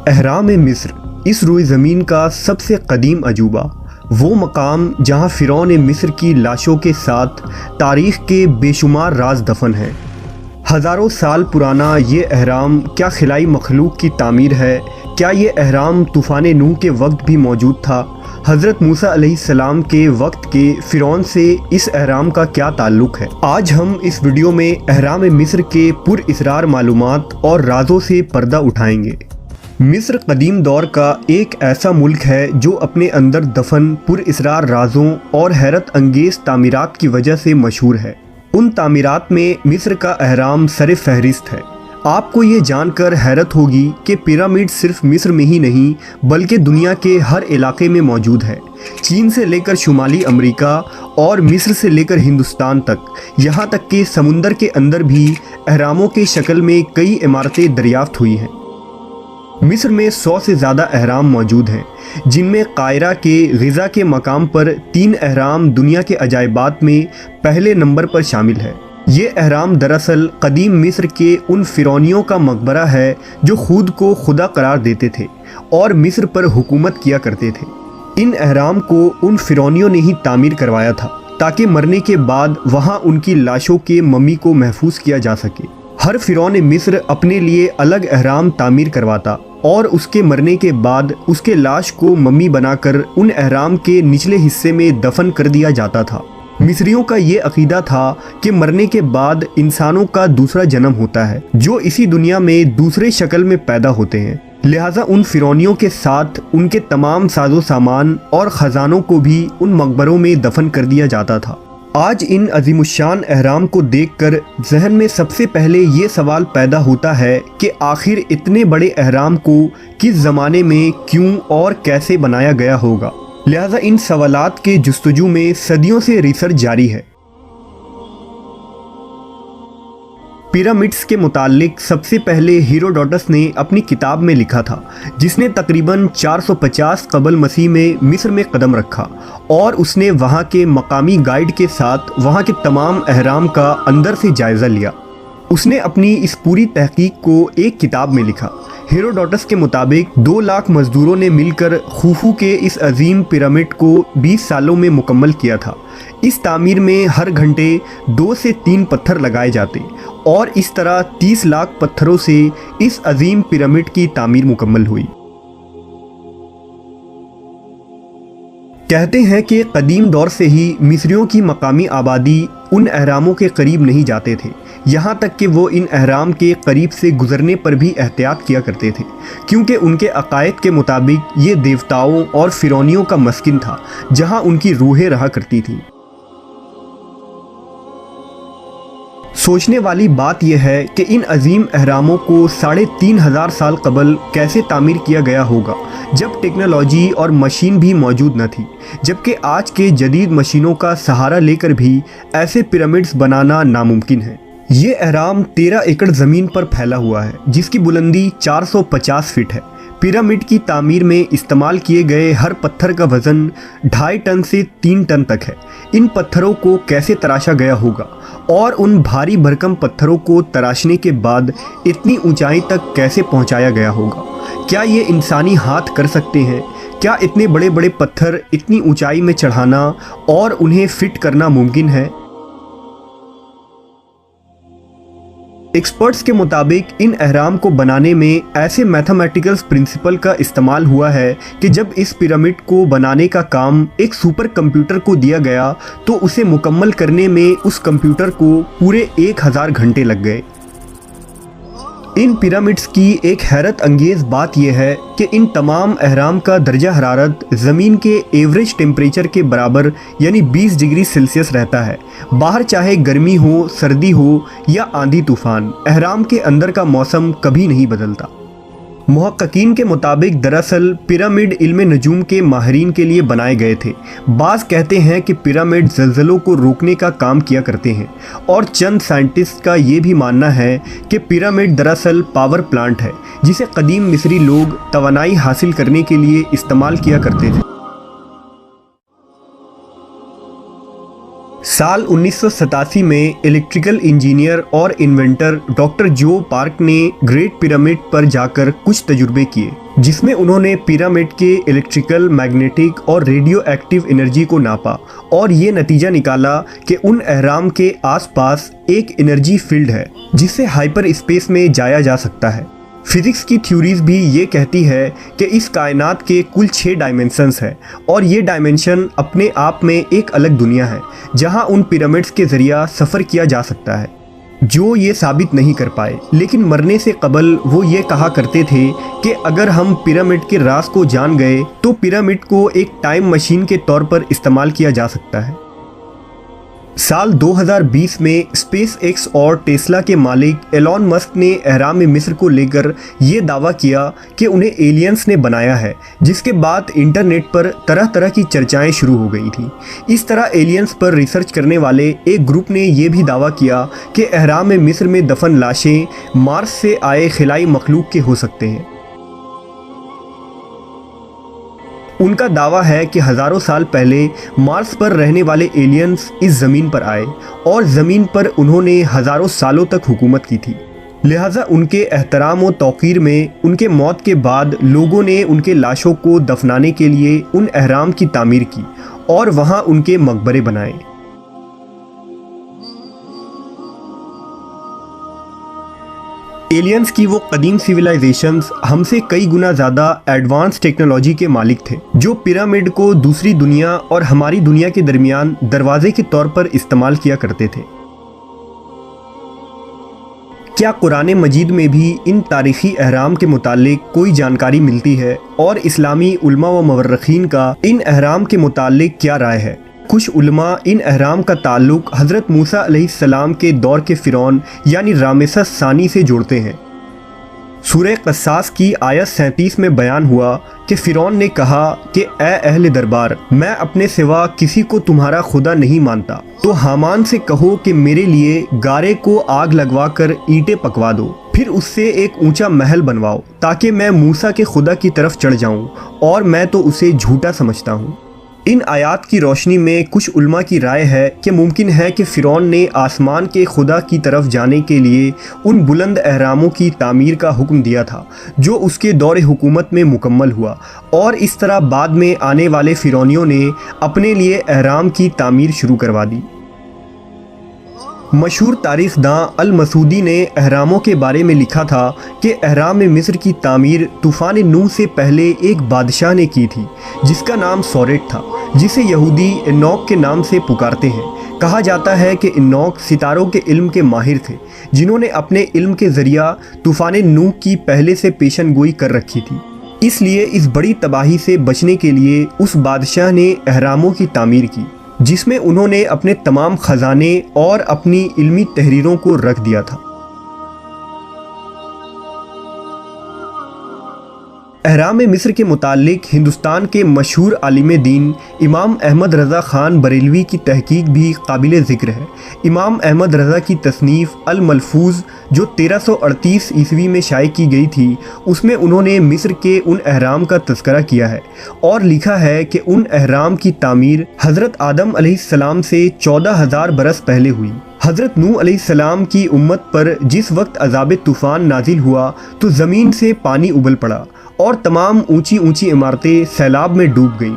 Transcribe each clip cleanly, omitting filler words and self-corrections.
اہرام مصر اس روئے زمین کا سب سے قدیم عجوبہ، وہ مقام جہاں فرعون مصر کی لاشوں کے ساتھ تاریخ کے بے شمار راز دفن ہیں۔ ہزاروں سال پرانا یہ اہرام کیا خلائی مخلوق کی تعمیر ہے؟ کیا یہ اہرام طوفان نوح کے وقت بھی موجود تھا؟ حضرت موسیٰ علیہ السلام کے وقت کے فرعون سے اس اہرام کا کیا تعلق ہے؟ آج ہم اس ویڈیو میں اہرام مصر کے پر اسرار معلومات اور رازوں سے پردہ اٹھائیں گے۔ مصر قدیم دور کا ایک ایسا ملک ہے جو اپنے اندر دفن پر اسرار رازوں اور حیرت انگیز تعمیرات کی وجہ سے مشہور ہے۔ ان تعمیرات میں مصر کا اہرام سر فہرست ہے۔ آپ کو یہ جان کر حیرت ہوگی کہ پیرامڈ صرف مصر میں ہی نہیں بلکہ دنیا کے ہر علاقے میں موجود ہے۔ چین سے لے کر شمالی امریکا اور مصر سے لے کر ہندوستان تک، یہاں تک کہ سمندر کے اندر بھی اہراموں کے شکل میں کئی عمارتیں دریافت ہوئی ہیں۔ مصر میں 100 سے زیادہ اہرام موجود ہیں، جن میں قاہرہ کے غزہ کے مقام پر 3 اہرام دنیا کے عجائبات میں پہلے نمبر پر شامل ہے۔ یہ اہرام دراصل قدیم مصر کے ان فرعونیوں کا مقبرہ ہے جو خود کو خدا قرار دیتے تھے اور مصر پر حکومت کیا کرتے تھے۔ ان اہرام کو ان فرعونیوں نے ہی تعمیر کروایا تھا تاکہ مرنے کے بعد وہاں ان کی لاشوں کے ممی کو محفوظ کیا جا سکے۔ ہر فرعون مصر اپنے لیے الگ اہرام تعمیر کرواتا اور اس کے مرنے کے بعد اس کے لاش کو ممی بنا کر ان اہرام کے نچلے حصے میں دفن کر دیا جاتا تھا۔ مصریوں کا یہ عقیدہ تھا کہ مرنے کے بعد انسانوں کا دوسرا جنم ہوتا ہے جو اسی دنیا میں دوسرے شکل میں پیدا ہوتے ہیں، لہٰذا ان فرعونیوں کے ساتھ ان کے تمام ساز و سامان اور خزانوں کو بھی ان مقبروں میں دفن کر دیا جاتا تھا۔ آج ان عظیم الشان اہرام کو دیکھ کر ذہن میں سب سے پہلے یہ سوال پیدا ہوتا ہے کہ آخر اتنے بڑے اہرام کو کس زمانے میں کیوں اور کیسے بنایا گیا ہوگا؟ لہٰذا ان سوالات کے جستجو میں صدیوں سے ریسرچ جاری ہے۔ پیرامڈس کے متعلق سب سے پہلے ہیروڈوٹس نے اپنی کتاب میں لکھا تھا، جس نے تقریباً 450 قبل مسیح میں مصر میں قدم رکھا، اور اس نے وہاں کے مقامی گائیڈ کے ساتھ وہاں کے تمام اہرام کا اندر سے جائزہ لیا۔ اس نے اپنی اس پوری تحقیق کو ایک کتاب میں لکھا۔ ہیروڈوٹس کے مطابق 2 لاکھ مزدوروں نے مل کر خوفو کے اس عظیم پیرامڈ کو 20 سالوں میں مکمل کیا تھا۔ اس تعمیر میں ہر گھنٹے 2 سے 3 پتھر لگائے جاتے اور اس طرح 30 لاکھ پتھروں سے اس عظیم پیرامڈ کی تعمیر مکمل ہوئی۔ کہتے ہیں کہ قدیم دور سے ہی مصریوں کی مقامی آبادی ان اہراموں کے قریب نہیں جاتے تھے، یہاں تک کہ وہ ان اہرام کے قریب سے گزرنے پر بھی احتیاط کیا کرتے تھے، کیونکہ ان کے عقائد کے مطابق یہ دیوتاؤں اور فرعونیوں کا مسکن تھا جہاں ان کی روحیں رہا کرتی تھیں۔ سوچنے والی بات یہ ہے کہ ان عظیم اہراموں کو 3500 سال قبل کیسے تعمیر کیا گیا ہوگا جب ٹیکنالوجی اور مشین بھی موجود نہ تھی، جبکہ آج کے جدید مشینوں کا سہارا لے کر بھی ایسے پیرامڈز بنانا ناممکن ہے۔ یہ اہرام 13 ایکڑ زمین پر پھیلا ہوا ہے جس کی بلندی 450 فٹ ہے۔ پیرامڈ کی تعمیر میں استعمال کیے گئے ہر پتھر کا وزن 2.5 ٹن سے 3 ٹن تک ہے۔ ان پتھروں کو کیسے تراشا گیا ہوگا اور ان بھاری بھرکم پتھروں کو تراشنے کے بعد اتنی اونچائی تک کیسے پہنچایا گیا ہوگا؟ کیا یہ انسانی ہاتھ کر سکتے ہیں؟ کیا اتنے بڑے بڑے پتھر اتنی اونچائی میں چڑھانا اور انہیں فٹ کرنا ممکن ہے؟ ایکسپرٹس کے مطابق ان اہرام کو بنانے میں ایسے میتھمیٹیکل پرنسپل کا استعمال ہوا ہے کہ جب اس پیرامڈ کو بنانے کا کام ایک سپر کمپیوٹر کو دیا گیا تو اسے مکمل کرنے میں اس کمپیوٹر کو پورے 1000 گھنٹے لگ گئے۔ ان پیرامڈس کی ایک حیرت انگیز بات یہ ہے کہ ان تمام اہرام کا درجہ حرارت زمین کے ایوریج ٹیمپریچر کے برابر یعنی 20 ڈگری سیلسیس رہتا ہے۔ باہر چاہے گرمی ہو، سردی ہو یا آندھی طوفان، اہرام کے اندر کا موسم کبھی نہیں بدلتا۔ محققین کے مطابق دراصل پیرامڈ علم نجوم کے ماہرین کے لیے بنائے گئے تھے۔ بعض کہتے ہیں کہ پیرامڈ زلزلوں کو روکنے کا کام کیا کرتے ہیں، اور چند سائنٹسٹ کا یہ بھی ماننا ہے کہ پیرامڈ دراصل پاور پلانٹ ہے جسے قدیم مصری لوگ توانائی حاصل کرنے کے لیے استعمال کیا کرتے تھے۔ साल 1987 में इलेक्ट्रिकल इंजीनियर और इन्वेंटर डॉक्टर जो पार्क ने ग्रेट पिरामिड पर जाकर कुछ तजुर्बे किए, जिसमें उन्होंने पिरामिड के इलेक्ट्रिकल, मैग्नेटिक और रेडियो एक्टिव एनर्जी को नापा और ये नतीजा निकाला कि उन अहराम के आसपास एक एनर्जी फील्ड है जिससे हाइपर स्पेस में जाया जा सकता है। फिजिक्स की थ्योरीज भी ये कहती है कि इस कायनात के कुल 6 डायमेंशंस हैं और ये डायमेंशन अपने आप में एक अलग दुनिया है जहां उन पिरामिड्स के ज़रिया सफ़र किया जा सकता है, जो ये साबित नहीं कर पाए। लेकिन मरने से कबल वो ये कहा करते थे कि अगर हम पिरामिड के राज को जान गए तो पिरामिड को एक टाइम मशीन के तौर पर इस्तेमाल किया जा सकता है। साल 2020 में स्पेस एक्स और टेस्ला के मालिक एलॉन मस्क ने अहराम मिस्र को लेकर ये दावा किया कि उन्हें एलियंस ने बनाया है, जिसके बाद इंटरनेट पर तरह तरह की चर्चाएं शुरू हो गई थी। इस तरह एलियंस पर रिसर्च करने वाले एक ग्रुप ने ये भी दावा किया कि अहराम मिस्र में दफन लाशें मार्स से आए खिलाई मखलूक के हो सकते हैं। उनका दावा है कि हज़ारों साल पहले मार्स पर रहने वाले एलियंस इस ज़मीन पर आए और ज़मीन पर उन्होंने हज़ारों सालों तक हुकूमत की थी। लिहाजा उनके एहतराम और तौक़ीर में उनके मौत के बाद लोगों ने उनके लाशों को दफनाने के लिए उन अहराम की तामीर की और वहाँ उनके मकबरे बनाए। एलियंस की वो कदीम सिविलाइजेशंस हमसे कई गुना ज़्यादा एडवांस टेक्नोलॉजी के मालिक थे, जो पिरामिड को दूसरी दुनिया और हमारी दुनिया के दरमियान दरवाजे के तौर पर इस्तेमाल किया करते थे। क्या कुरान मजीद में भी इन तारीख़ी अहराम के मुतालिक कोई जानकारी मिलती है और इस्लामी उलमा व मवर्रखीन का इन अहराम के मुतालिक क्या राय है? कुछ उलमा इन अहराम का ताल्लुक हज़रत मूसा अलैहिस्सलाम के दौर के फ़िरौन यानी रामेसस सानी से जोड़ते हैं। सूरह क़सास की आयत 37 में बयान हुआ कि फ़िरौन ने कहा कि ए अहले दरबार, मैं अपने सिवा किसी को तुम्हारा खुदा नहीं मानता, तो हामान से कहो कि मेरे लिए गारे को आग लगवा कर ईंटें पकवा दो, फिर उससे एक ऊंचा महल बनवाओ ताकि मैं मूसा के खुदा की तरफ चढ़ जाऊं, और मैं तो उसे झूठा समझता हूँ। इन आयात की रोशनी में कुछ उल्मा की राय है कि मुमकिन है कि फ़िरौन ने आसमान के खुदा की तरफ जाने के लिए उन बुलंद अहरामों की तामीर का हुक्म दिया था जो उसके दौर हुकूमत में मुकम्मल हुआ, और इस तरह बाद में आने वाले फ़िरौनियों ने अपने लिए अहराम की तामीर शुरू करवा दी। मशहूर तारीख़दां अल मसूदी ने अहरामों के बारे में लिखा था कि अहराम मिस्र की तामीर तूफ़ान नूह से पहले एक बादशाह ने की थी जिसका नाम सौरेट था, जिसे यहूदी इन्नोक के नाम से पुकारते हैं। कहा जाता है कि इन्नोक सितारों के इल्म के माहिर थे, जिन्होंने अपने इल्म के ज़रिया तूफ़ान नूह की पहले से पेशन गोई कर रखी थी। इसलिए इस बड़ी तबाही से बचने के लिए उस बादशाह ने अहरामों की तामीर की, जिसमें उन्होंने अपने तमाम ख़जाने और अपनी इल्मी तहरीरों को रख दिया था। अहराम मिस्र के मुतालिक हिंदुस्तान के मशहूर आलिम दीन इमाम अहमद रज़ा ख़ान बरेलवी की तहकीक भी काबिल ज़िक्र है। इमाम अहमद रज़ा की तसनीफ़ अल मलफूज़ जो 1338 ईस्वी में शाये की गई थी, उसमें उन्होंने मिस्र के उन अहराम का तज़किरा किया है और लिखा है कि उन अहराम की तामीर हज़रत आदम अलैहिस्सलाम से 14,000 बरस पहले हुई। हज़रत नूह अलैहिस्सलाम की उम्मत पर जिस वक्त अज़ाब तूफ़ान नाजिल हुआ तो ज़मीन से पानी उबल पड़ा और तमाम ऊंची ऊंची इमारतें सैलाब में डूब गईं।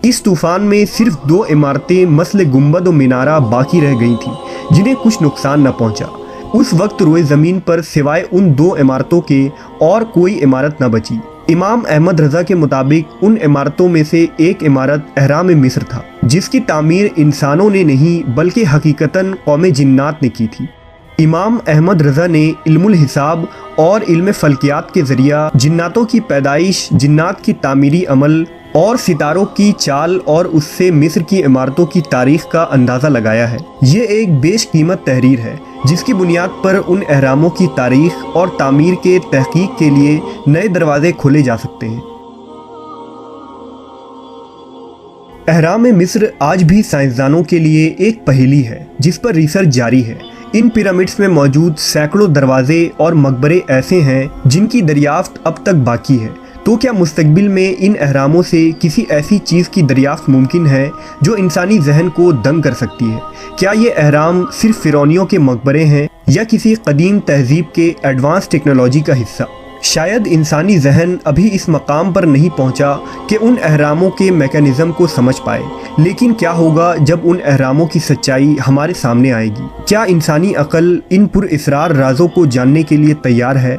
इस तूफ़ान में सिर्फ 2 इमारतें मसल गुंबद और मीनारा बाकी रह गई थीं, जिन्हें कुछ नुकसान न पहुंचा। उस वक्त रोए ज़मीन पर सिवाय उन 2 इमारतों के और कोई इमारत न बची। इमाम अहमद रज़ा के मुताबिक उन इमारतों में से एक इमारत अहराम मिस्र था, जिसकी तामीर इंसानों ने नहीं बल्कि हकीकतन कौम जिन्नात ने की थी। इमाम अहमद रज़ा ने इल्मुल हिसाब और इल्म फ़ल्कियात के ज़रिया जिन्नातों की पैदाइश, जिन्नात की तामीरी अमल और सितारों की चाल और उससे मिस्र की इमारतों की तारीख़ का अंदाज़ा लगाया है। ये एक बेशकीमत तहरीर है जिसकी बुनियाद पर उन अहरामों की तारीख़ और तामीर के तहकीक के लिए नए दरवाज़े खोले जा सकते हैं। अहराम मिस्र आज भी साइंसदानों के लिए एक पहेली है जिस पर रिसर्च जारी है। इन पिरामिड्स में मौजूद सैकड़ों दरवाजे और मकबरे ऐसे हैं जिनकी दरियाफ्त अब तक बाकी है। तो क्या मुस्तकबिल में इन अहरामों से किसी ऐसी चीज़ की दरियाफ्त मुमकिन है जो इंसानी जहन को दंग कर सकती है? क्या ये अहराम सिर्फ फ़िरौनियों के मकबरे हैं या किसी कदीम तहज़ीब के एडवांस टेक्नोलॉजी का हिस्सा? शायद इंसानी जहन अभी इस मकाम पर नहीं पहुंचा कि उन अहरामों के मैकेनिज़्म को समझ पाए, लेकिन क्या होगा जब उन अहरामों की सच्चाई हमारे सामने आएगी? क्या इंसानी अक़ल इन पुरअसरार राज़ों को जानने के लिए तैयार है?